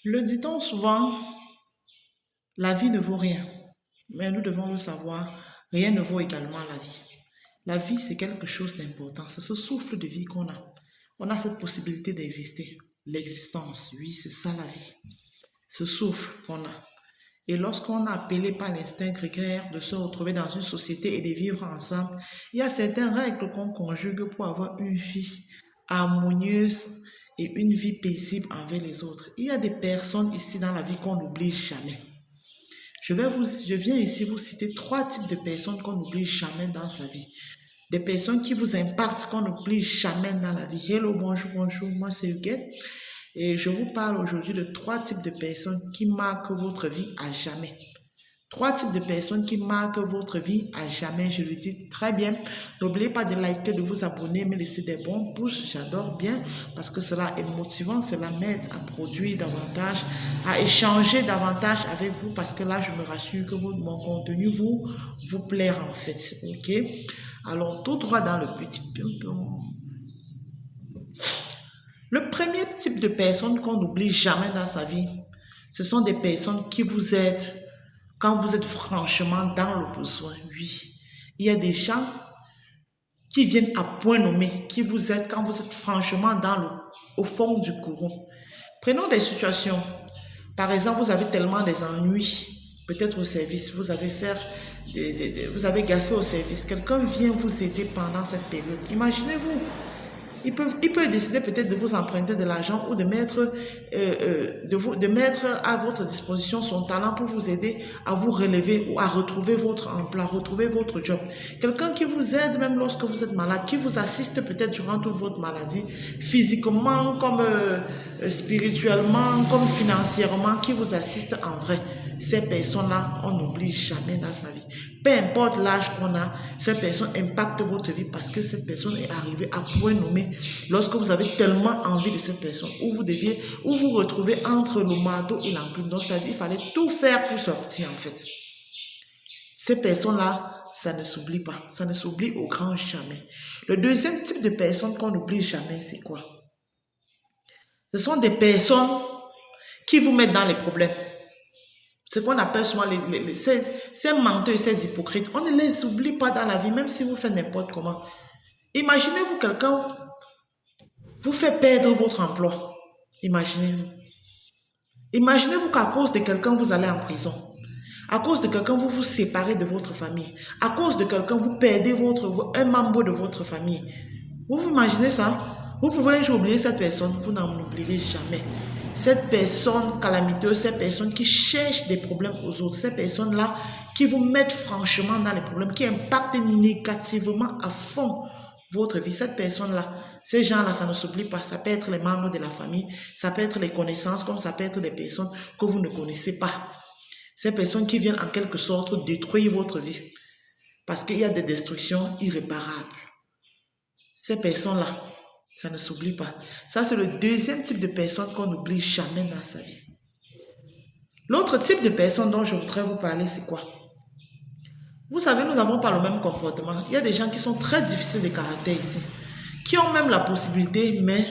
Le dit-on souvent, la vie ne vaut rien, mais nous devons le savoir, rien ne vaut également la vie. La vie, c'est quelque chose d'important, c'est ce souffle de vie qu'on a. On a cette possibilité d'exister. L'existence, oui, c'est ça la vie. Ce souffle qu'on a. Et lorsqu'on a appelé par l'instinct grégaire de se retrouver dans une société et de vivre ensemble, il y a certaines règles qu'on conjugue pour avoir une vie harmonieuse et une vie paisible envers les autres. Il y a des personnes ici dans la vie qu'on n'oublie jamais. Je viens ici vous citer trois types de personnes qu'on n'oublie jamais dans sa vie. Des personnes qui vous impactent qu'on n'oublie jamais dans la vie. Hello, bonjour, bonjour, moi c'est Huguette. Et je vous parle aujourd'hui de trois types de personnes qui marquent votre vie à jamais. Trois types de personnes qui marquent votre vie à jamais, je le dis très bien. N'oubliez pas de liker, de vous abonner, me laisser des bons pouces, j'adore bien parce que cela est motivant, cela m'aide à produire davantage, à échanger davantage avec vous parce que là, je me rassure que mon contenu vous plaira en fait, ok? Alors, tout droit dans le petit pion. Le premier type de personnes qu'on n'oublie jamais dans sa vie, ce sont des personnes qui vous aident quand vous êtes franchement dans le besoin. Oui, il y a des gens qui viennent à point nommé, qui vous aident quand vous êtes franchement au fond du courant. Prenons des situations. Par exemple, vous avez tellement des ennuis, peut-être au service, vous avez vous avez gaffé au service. Quelqu'un vient vous aider pendant cette période. Imaginez-vous, il peut décider peut-être de vous emprunter de l'argent ou de mettre à votre disposition son talent pour vous aider à vous relever ou à retrouver votre emploi, retrouver votre job. Quelqu'un qui vous aide même lorsque vous êtes malade, qui vous assiste peut-être durant toute votre maladie, physiquement comme spirituellement, comme financièrement, qui vous assiste en vrai. Ces personnes-là, on n'oublie jamais dans sa vie. Peu importe l'âge qu'on a, ces personnes impactent votre vie parce que cette personne est arrivée à point nommé lorsque vous avez tellement envie de cette personne, où vous retrouvez entre le marteau et l'enclume. Donc, c'est-à-dire, il fallait tout faire pour sortir, en fait. Ces personnes-là, ça ne s'oublie pas. Ça ne s'oublie au grand jamais. Le deuxième type de personnes qu'on n'oublie jamais, c'est quoi? Ce sont des personnes qui vous mettent dans les problèmes. Ce qu'on appelle souvent ces menteurs, ces hypocrites. On ne les oublie pas dans la vie, même si vous faites n'importe comment. Imaginez-vous quelqu'un vous fait perdre votre emploi. Imaginez-vous. Imaginez-vous qu'à cause de quelqu'un, vous allez en prison. À cause de quelqu'un, vous vous séparez de votre famille. À cause de quelqu'un, vous perdez un membre de votre famille. Vous imaginez ça? Vous pouvez un jour oublier cette personne, vous n'en oublierez jamais. Cette personne calamiteuse, ces personnes qui cherchent des problèmes aux autres, ces personnes-là qui vous mettent franchement dans les problèmes, qui impactent négativement à fond votre vie. Cette personne-là, ces gens-là, ça ne s'oublie pas. Ça peut être les membres de la famille, ça peut être les connaissances, comme ça peut être des personnes que vous ne connaissez pas. Ces personnes qui viennent en quelque sorte détruire votre vie. Parce qu'il y a des destructions irréparables. Ces personnes-là, ça ne s'oublie pas. Ça, c'est le deuxième type de personne qu'on n'oublie jamais dans sa vie. L'autre type de personne dont je voudrais vous parler, c'est quoi? Vous savez, nous n'avons pas le même comportement. Il y a des gens qui sont très difficiles de caractère ici, qui ont même la possibilité, mais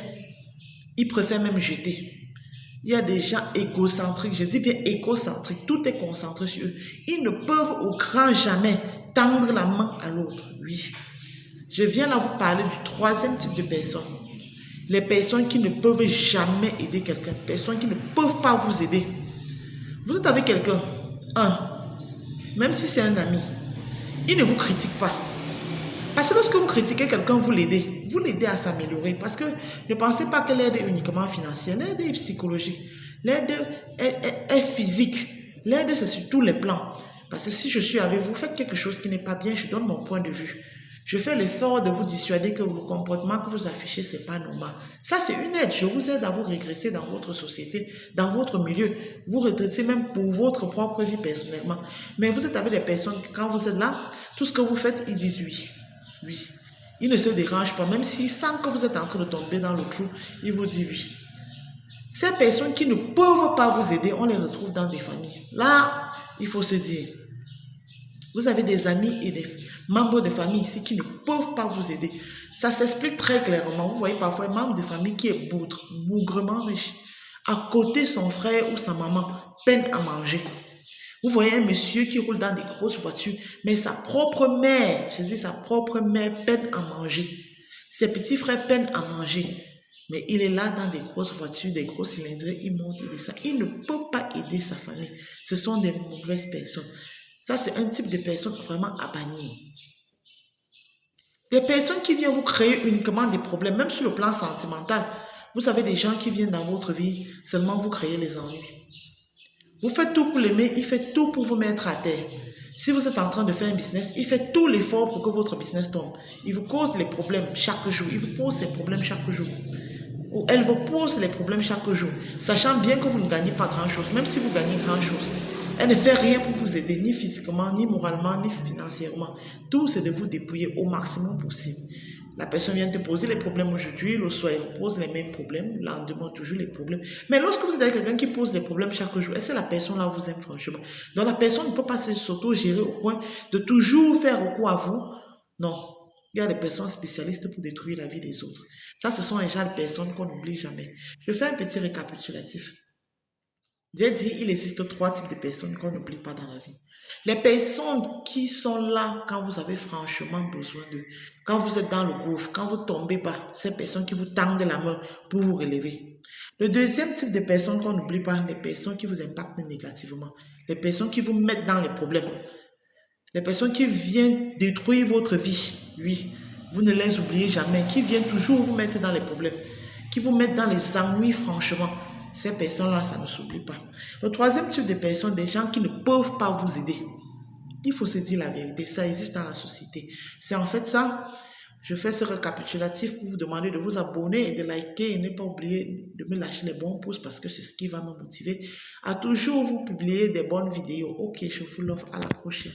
ils préfèrent même jeter. Il y a des gens égocentriques, je dis bien égocentriques, tout est concentré sur eux. Ils ne peuvent au grand jamais tendre la main à l'autre, oui. Je viens là vous parler du troisième type de personnes. Les personnes qui ne peuvent jamais aider quelqu'un, personnes qui ne peuvent pas vous aider. Vous êtes avec quelqu'un, même si c'est un ami, il ne vous critique pas. Parce que lorsque vous critiquez quelqu'un, vous l'aidez à s'améliorer. Parce que ne pensez pas que l'aide est uniquement financière, l'aide est psychologique, l'aide est physique, l'aide c'est sur tous les plans. Parce que si je suis avec vous, faites quelque chose qui n'est pas bien, je donne mon point de vue. Je fais l'effort de vous dissuader que le comportement que vous affichez, ce n'est pas normal. Ça, c'est une aide. Je vous aide à vous régresser dans votre société, dans votre milieu. Vous redressez même pour votre propre vie personnellement. Mais vous êtes avec des personnes qui, quand vous êtes là, tout ce que vous faites, ils disent oui. Oui. Ils ne se dérangent pas. Même s'ils sentent que vous êtes en train de tomber dans le trou, ils vous disent oui. Ces personnes qui ne peuvent pas vous aider, on les retrouve dans des familles. Là, il faut se dire, vous avez des amis et des membres de famille ici qui ne peuvent pas vous aider. Ça s'explique très clairement. Vous voyez parfois un membre de famille qui est bougrement riche. À côté, son frère ou sa maman peine à manger. Vous voyez un monsieur qui roule dans des grosses voitures, mais sa propre mère, je dis sa propre mère, peine à manger. Ses petits frères peinent à manger. Mais il est là dans des grosses voitures, des gros cylindrés, il monte et descend. Il ne peut pas aider sa famille. Ce sont des mauvaises personnes. Ça, c'est un type de personne vraiment à bannir. Des personnes qui viennent vous créer uniquement des problèmes, même sur le plan sentimental. Vous savez, des gens qui viennent dans votre vie, seulement vous créez les ennuis. Vous faites tout pour l'aimer, il fait tout pour vous mettre à terre. Si vous êtes en train de faire un business, il fait tout l'effort pour que votre business tombe. Il vous cause les problèmes chaque jour. Il vous pose ses problèmes chaque jour. Ou elle vous pose les problèmes chaque jour, sachant bien que vous ne gagnez pas grand-chose, même si vous gagnez grand-chose. Elle ne fait rien pour vous aider, ni physiquement, ni moralement, ni financièrement. Tout, c'est de vous dépouiller au maximum possible. La personne vient te poser les problèmes aujourd'hui, le soir, elle pose les mêmes problèmes, le lendemain, toujours les problèmes. Mais lorsque vous êtes avec quelqu'un qui pose les problèmes chaque jour, est-ce que la personne-là vous aime franchement? Donc la personne ne peut pas s'auto-gérer au point de toujours faire recours à vous. Non. Il y a des personnes spécialistes pour détruire la vie des autres. Ça, ce sont les gens de personnes qu'on n'oublie jamais. Je fais un petit récapitulatif. J'ai dit, il existe 3 types de personnes qu'on n'oublie pas dans la vie. Les personnes qui sont là quand vous avez franchement besoin d'eux. Quand vous êtes dans le gouffre, quand vous tombez bas, ces personnes qui vous tendent la main pour vous relever. Le deuxième type de personnes qu'on n'oublie pas, les personnes qui vous impactent négativement. Les personnes qui vous mettent dans les problèmes. Les personnes qui viennent détruire votre vie, oui, vous ne les oubliez jamais, qui viennent toujours vous mettre dans les problèmes, qui vous mettent dans les ennuis, franchement. Ces personnes-là, ça ne s'oublie pas. Le troisième type de personnes, des gens qui ne peuvent pas vous aider. Il faut se dire la vérité, ça existe dans la société. C'est en fait ça, je fais ce récapitulatif pour vous demander de vous abonner et de liker et ne pas oublier de me lâcher les bons pouces parce que c'est ce qui va me motiver à toujours vous publier des bonnes vidéos. Ok, je vous l'offre, à la prochaine.